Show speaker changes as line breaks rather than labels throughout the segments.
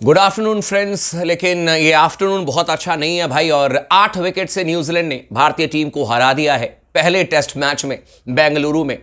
Good afternoon friends. लेकिन ये afternoon बहुत अच्छा नहीं है भाई। और 8 विकेट से न्यूजीलैंड ने भारतीय टीम को हरा दिया है पहले टेस्ट मैच में बेंगलुरु में।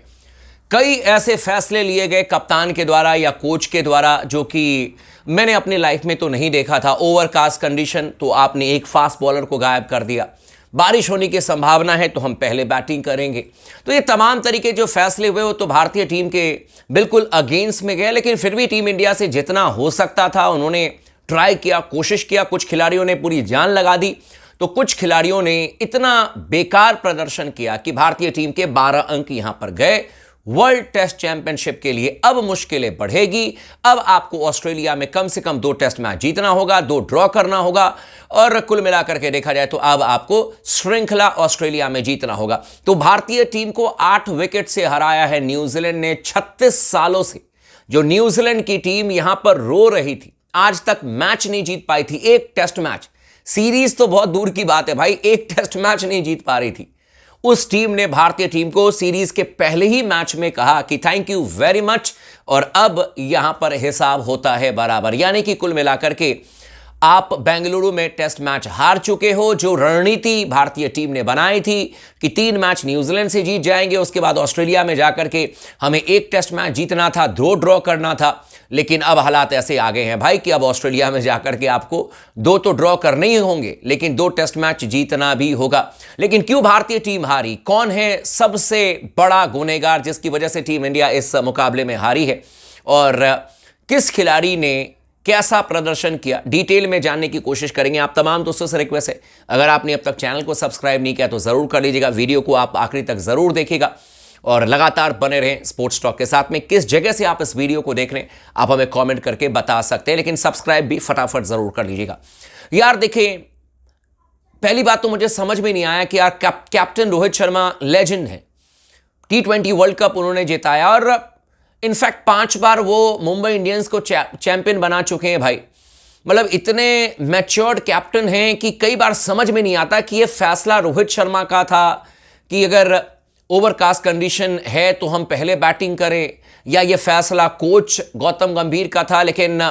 कई ऐसे फैसले लिए गए कप्तान के द्वारा या कोच के द्वारा जो कि मैंने अपनी लाइफ में तो नहीं देखा था। ओवरकास्ट कंडीशन तो आपने एक फास्ट बॉलर को गायब कर दिया, बारिश होने की संभावना है तो हम पहले बैटिंग करेंगे। तो ये तमाम तरीके जो फैसले हुए वो तो भारतीय टीम के बिल्कुल अगेंस्ट में गए। लेकिन फिर भी टीम इंडिया से जितना हो सकता था उन्होंने ट्राई किया, कोशिश किया। कुछ खिलाड़ियों ने पूरी जान लगा दी तो कुछ खिलाड़ियों ने इतना बेकार प्रदर्शन किया कि भारतीय टीम के 12 अंक यहां पर गए। वर्ल्ड टेस्ट चैंपियनशिप के लिए अब मुश्किलें बढ़ेगी। अब आपको ऑस्ट्रेलिया में कम से कम 2 टेस्ट मैच जीतना होगा, 2 ड्रॉ करना होगा और कुल मिलाकर के देखा जाए तो अब आपको श्रृंखला ऑस्ट्रेलिया में जीतना होगा। तो भारतीय टीम को 8 विकेट से हराया है न्यूजीलैंड ने। 36 सालों से जो न्यूजीलैंड की टीम यहां पर रो रही थी, आज तक मैच नहीं जीत पाई थी। एक टेस्ट मैच, सीरीज तो बहुत दूर की बात है भाई, एक टेस्ट मैच नहीं जीत पा रही थी। उस टीम ने भारतीय टीम को सीरीज के पहले ही मैच में कहा कि थैंक यू वेरी मच और अब यहां पर हिसाब होता है बराबर। यानी कि कुल मिलाकर के आप बेंगलुरु में टेस्ट मैच हार चुके हो। जो रणनीति भारतीय टीम ने बनाई थी कि 3 मैच न्यूजीलैंड से जीत जाएंगे, उसके बाद ऑस्ट्रेलिया में जाकर के हमें एक टेस्ट मैच जीतना था, 2 ड्रॉ करना था। लेकिन अब हालात ऐसे आ गए हैं भाई कि अब ऑस्ट्रेलिया में जाकर के आपको 2 तो ड्रॉ करने ही होंगे, लेकिन 2 टेस्ट मैच जीतना भी होगा। लेकिन क्यों भारतीय टीम हारी? कौन है सबसे बड़ा गुनहगार जिसकी वजह से टीम इंडिया इस मुकाबले में हारी है? और किस खिलाड़ी ने कैसा प्रदर्शन किया, डिटेल में जानने की कोशिश करेंगे। आप तमाम दोस्तों से रिक्वेस्ट है, अगर आपने अब तक चैनल को सब्सक्राइब नहीं किया तो जरूर कर लीजिएगा। वीडियो को आप आखिरी तक जरूर देखिएगा और लगातार बने रहें स्पोर्ट्स टॉक के साथ में। किस जगह से आप इस वीडियो को देख रहे हैं आप हमें कमेंट करके बता सकते हैं, लेकिन सब्सक्राइब भी फटाफट जरूर कर लीजिएगा। यार देखिए, पहली बात तो मुझे समझ में नहीं आया कि यार कैप्टन रोहित शर्मा लेजेंड है, T20 वर्ल्ड कप उन्होंने जिताया और इनफैक्ट 5 बार वो मुंबई इंडियंस को चैंपियन बना चुके हैं भाई। मतलब इतने मैच्योर्ड कैप्टन हैं कि कई बार समझ में नहीं आता कि ये फैसला रोहित शर्मा का था कि अगर ओवरकास्ट कंडीशन है तो हम पहले बैटिंग करें, या ये फैसला कोच गौतम गंभीर का था। लेकिन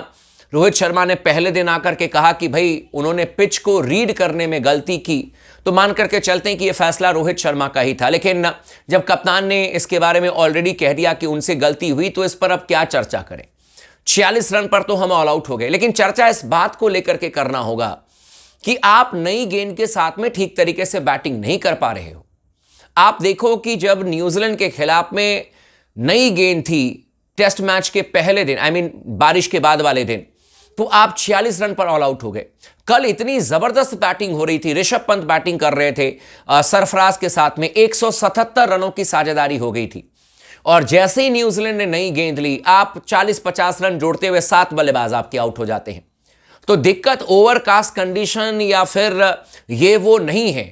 रोहित शर्मा ने पहले दिन आकर के कहा कि भाई उन्होंने पिच को रीड करने में गलती की, तो मान करके चलते हैं कि यह फैसला रोहित शर्मा का ही था। लेकिन जब कप्तान ने इसके बारे में ऑलरेडी कह दिया कि उनसे गलती हुई तो इस पर अब क्या चर्चा करें। 46 रन पर तो हम ऑल आउट हो गए, लेकिन चर्चा इस बात को लेकर के करना होगा कि आप नई गेंद के साथ में ठीक तरीके से बैटिंग नहीं कर पा रहे हो। आप देखो कि जब न्यूजीलैंड के खिलाफ में नई गेंद थी टेस्ट मैच के पहले दिन, बारिश के बाद वाले दिन, तो आप 46 रन पर ऑल आउट हो गए। कल इतनी जबरदस्त बैटिंग हो रही थी, ऋषभ पंत बैटिंग कर रहे थे सरफराज के साथ में, 177 रनों की साझेदारी हो गई थी। और जैसे ही न्यूजीलैंड ने नई गेंद ली, आप 40-50 रन जोड़ते हुए 7 बल्लेबाज आपके आउट हो जाते हैं। तो दिक्कत ओवरकास्ट कंडीशन या फिर ये वो नहीं है।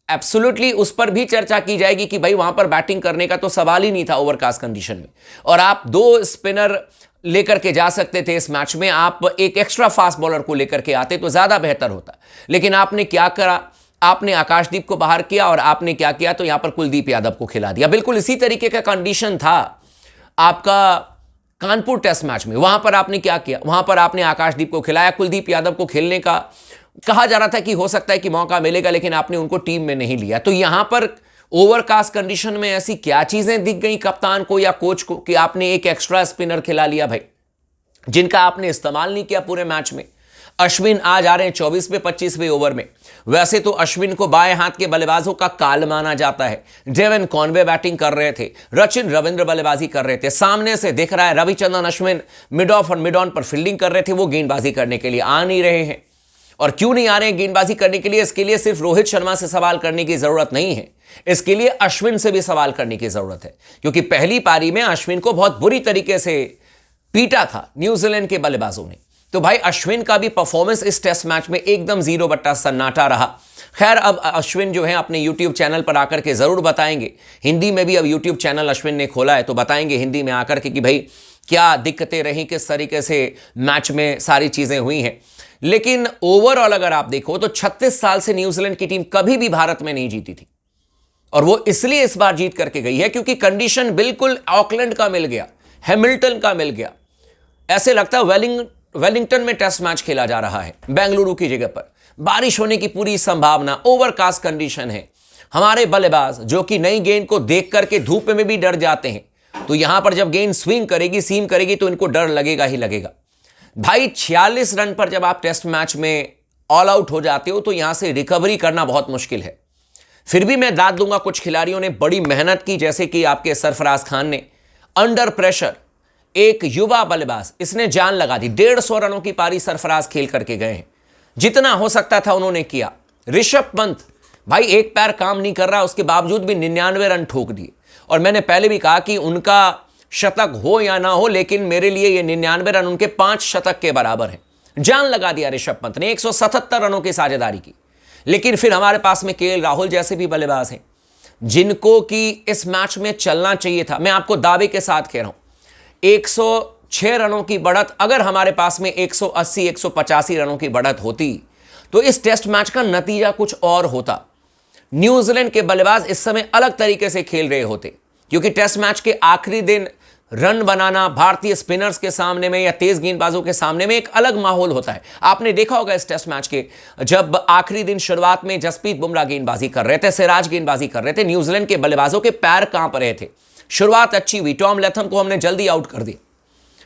एब्सोल्युटली उस पर भी चर्चा की जाएगी कि भाई वहां पर बैटिंग करने का तो सवाल ही नहीं था ओवरकास्ट कंडीशन में। और आप 2 स्पिनर लेकर के जा सकते थे इस मैच में, आप एक एक्स्ट्रा फास्ट बॉलर को लेकर के आते तो ज्यादा बेहतर होता। लेकिन आपने क्या करा, आपने आकाशदीप को बाहर किया और आपने क्या किया, तो यहां पर कुलदीप यादव को खिला दिया। बिल्कुल इसी तरीके का कंडीशन था आपका कानपुर टेस्ट मैच में। वहां पर आपने क्या किया, वहां पर आपने आकाशदीप को खिलाया, कुलदीप यादव को खेलने का कहा जा रहा था कि हो सकता है कि मौका मिलेगा, लेकिन आपने उनको टीम में नहीं लिया। तो यहां पर ओवरकास्ट कंडीशन में ऐसी क्या चीजें दिख गई कप्तान को या कोच को कि आपने एक एक्स्ट्रा स्पिनर खिला लिया भाई, जिनका आपने इस्तेमाल नहीं किया पूरे मैच में। अश्विन आज आ रहे हैं 24वें 25वें ओवर में। वैसे तो अश्विन को बाएं हाथ के बल्लेबाजों का काल माना जाता है। डेवन कॉनवे बैटिंग कर रहे थे, सचिन रविंद्र बल्लेबाजी कर रहे थे। सामने से दिख रहा है रविचंद्रन अश्विन मिड ऑफ और मिड ऑन पर फील्डिंग कर रहे थे, वो गेंदबाजी करने के लिए आ नहीं रहे हैं। और क्यों नहीं आ रहे हैं गेंदबाजी करने के लिए? इसके लिए सिर्फ रोहित शर्मा से सवाल करने की जरूरत नहीं है, इसके लिए अश्विन से भी सवाल करने की जरूरत है। क्योंकि पहली पारी में अश्विन को बहुत बुरी तरीके से पीटा था न्यूजीलैंड के बल्लेबाजों ने। तो भाई अश्विन का भी परफॉर्मेंस इस टेस्ट मैच में एकदम 0 बट्टा सन्नाटा रहा। खैर, अब अश्विन जो है अपने यूट्यूब चैनल पर आकर के जरूर बताएंगे। हिंदी में भी अब यूट्यूब चैनल अश्विन ने खोला है, तो बताएंगे हिंदी में आकर के कि भाई क्या दिक्कतें रही, किस तरीके से मैच में सारी चीजें हुई हैं। लेकिन ओवरऑल अगर आप देखो तो 36 साल से न्यूजीलैंड की टीम कभी भी भारत में नहीं जीती थी, और वो इसलिए इस बार जीत करके गई है क्योंकि कंडीशन बिल्कुल ऑकलैंड का मिल गया, हैमिल्टन का मिल गया। ऐसे लगता है वेलिंगटन में टेस्ट मैच खेला जा रहा है बेंगलुरु की जगह पर, बारिश होने की पूरी संभावना, ओवरकास्ट कंडीशन है। हमारे बल्लेबाज जो कि नई गेंद को देख करके धूप में भी डर जाते हैं, तो यहां पर जब गेंद स्विंग करेगी, सीम करेगी, तो इनको डर लगेगा ही लगेगा। भाई 46 रन पर जब आप टेस्ट मैच में ऑल आउट हो जाते हो तो यहां से रिकवरी करना बहुत मुश्किल है। फिर भी मैं दाद दूंगा, कुछ खिलाड़ियों ने बड़ी मेहनत की, जैसे कि आपके सरफराज खान ने अंडर प्रेशर, एक युवा बल्लेबाज, इसने जान लगा दी। 150 रनों की पारी सरफराज खेल करके गए हैं, जितना हो सकता था उन्होंने किया। ऋषभ पंत, भाई एक पैर काम नहीं कर रहा, उसके बावजूद भी 99 रन ठोक दिए। और मैंने पहले भी कहा कि उनका शतक हो या ना हो, लेकिन मेरे लिए ये 99 रन उनके 5 शतक के बराबर हैं। जान लगा दिया ऋषभ पंत ने, 177 रनों की साझेदारी की। लेकिन फिर हमारे पास में केएल राहुल जैसे भी बल्लेबाज हैं, जिनको कि इस मैच में चलना चाहिए था। मैं आपको दावे के साथ कह रहा हूं, 106 रनों की बढ़त, अगर हमारे पास में 180 185 रनों की बढ़त होती तो इस टेस्ट मैच का नतीजा कुछ और होता। न्यूजीलैंड के बल्लेबाज इस समय अलग तरीके से खेल रहे होते, क्योंकि टेस्ट मैच के आखिरी दिन रन बनाना भारतीय स्पिनर्स के सामने में या तेज गेंदबाजों के सामने में एक अलग माहौल होता है। आपने देखा होगा इस टेस्ट मैच के जब आखिरी दिन शुरुआत में जसप्रीत बुमराह गेंदबाजी कर रहे थे, सिराज गेंदबाजी कर रहे थे, न्यूजीलैंड के बल्लेबाजों के पैर कांप रहे थे। शुरुआत अच्छी हुई, टॉम लैथम को हमने जल्दी आउट कर दिया,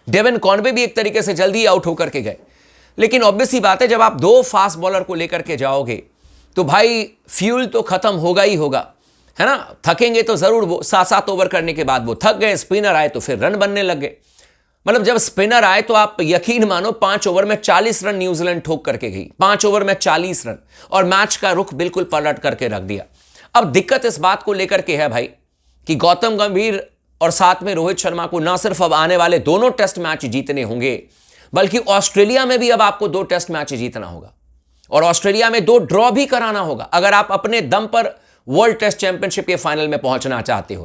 डेविन कॉनवे भी एक तरीके से जल्दी आउट होकर के गए। लेकिन ऑब्वियस सी बात है, जब आप 2 फास्ट बॉलर को लेकर के जाओगे तो भाई फ्यूल तो खत्म होगा ही होगा, है ना। थकेंगे तो जरूर, वो 7 ओवर करने के बाद वो थक गए। स्पिनर आए तो फिर रन बनने लग गए। मतलब जब स्पिनर आए तो आप यकीन मानो 5 ओवर में 40 रन न्यूजीलैंड ठोक करके गई, 5 ओवर में 40 रन, और मैच का रुख बिल्कुल पलट करके रख दिया। अब दिक्कत इस बात को लेकर के है भाई कि गौतम गंभीर और साथ में रोहित शर्मा को न सिर्फ अब आने वाले दोनों टेस्ट मैच जीतने होंगे, बल्कि ऑस्ट्रेलिया में भी अब आपको 2 टेस्ट मैच जीतना होगा, और ऑस्ट्रेलिया में 2 ड्रॉ भी कराना होगा अगर आप अपने दम पर वर्ल्ड टेस्ट चैंपियनशिप के फाइनल में पहुंचना चाहते हो।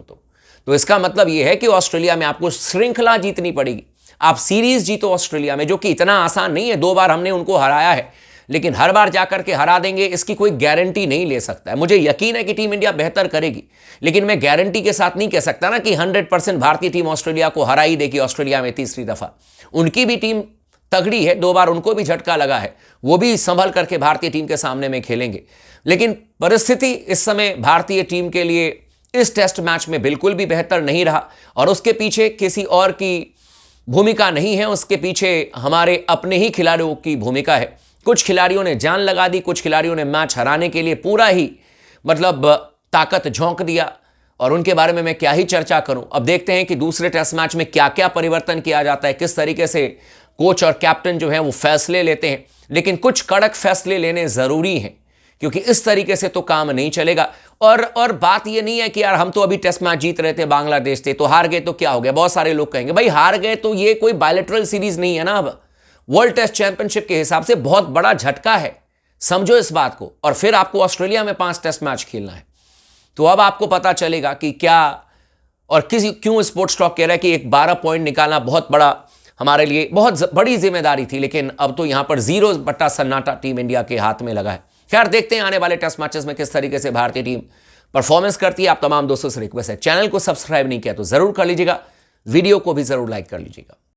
तो इसका मतलब यह है कि ऑस्ट्रेलिया में आपको श्रृंखला जीतनी पड़ेगी। आप सीरीज जीतो ऑस्ट्रेलिया में, जो कि इतना आसान नहीं है। 2 बार हमने उनको हराया है, लेकिन हर बार जाकर के हरा देंगे इसकी कोई गारंटी नहीं ले सकता है। मुझे यकीन है कि टीम इंडिया बेहतर करेगी, लेकिन मैं गारंटी के साथ नहीं कह सकता ना कि 100% भारतीय टीम ऑस्ट्रेलिया को हरा ही देगी ऑस्ट्रेलिया में तीसरी दफा। उनकी भी टीम तगड़ी है, 2 बार उनको भी झटका लगा है, वो भी संभल करके भारतीय टीम के सामने में खेलेंगे। लेकिन परिस्थिति इस समय भारतीय टीम के लिए इस टेस्ट मैच में बिल्कुल भी बेहतर नहीं रहा, और उसके पीछे किसी और की भूमिका नहीं है, उसके पीछे हमारे अपने ही खिलाड़ियों की भूमिका है। कुछ खिलाड़ियों ने जान लगा दी, कुछ खिलाड़ियों ने मैच हराने के लिए पूरा ही मतलब ताकत झोंक दिया, और उनके बारे में मैं क्या ही चर्चा करूं। अब देखते हैं कि दूसरे टेस्ट मैच में क्या क्या परिवर्तन किया जाता है, किस तरीके से कोच और कैप्टन जो है वो फैसले लेते हैं। लेकिन कुछ कड़क फैसले लेने जरूरी हैं, क्योंकि इस तरीके से तो काम नहीं चलेगा। और बात ये नहीं है कि यार हम तो अभी टेस्ट मैच जीत रहे थे, बांग्लादेश थे, तो हार गए तो क्या हो गया। बहुत सारे लोग कहेंगे भाई हार गए तो ये कोई बायलैटरल सीरीज नहीं है ना, अब वर्ल्ड टेस्ट चैंपियनशिप के हिसाब से बहुत बड़ा झटका है, समझो इस बात को। और फिर आपको ऑस्ट्रेलिया में 5 टेस्ट मैच खेलना है, तो अब आपको पता चलेगा कि क्या और क्यों स्पोर्ट्स टॉक कह रहा है कि एक 12 पॉइंट निकालना बहुत बड़ा, हमारे लिए बहुत बड़ी जिम्मेदारी थी। लेकिन अब तो यहां पर 0 बट्टा सन्नाटा टीम इंडिया के हाथ में लगा है। खैर देखते हैं आने वाले टेस्ट मैचेस में किस तरीके से भारतीय टीम परफॉर्मेंस करती है। आप तमाम दोस्तों से रिक्वेस्ट है, चैनल को सब्सक्राइब नहीं किया तो जरूर कर लीजिएगा, वीडियो को भी जरूर लाइक कर लीजिएगा।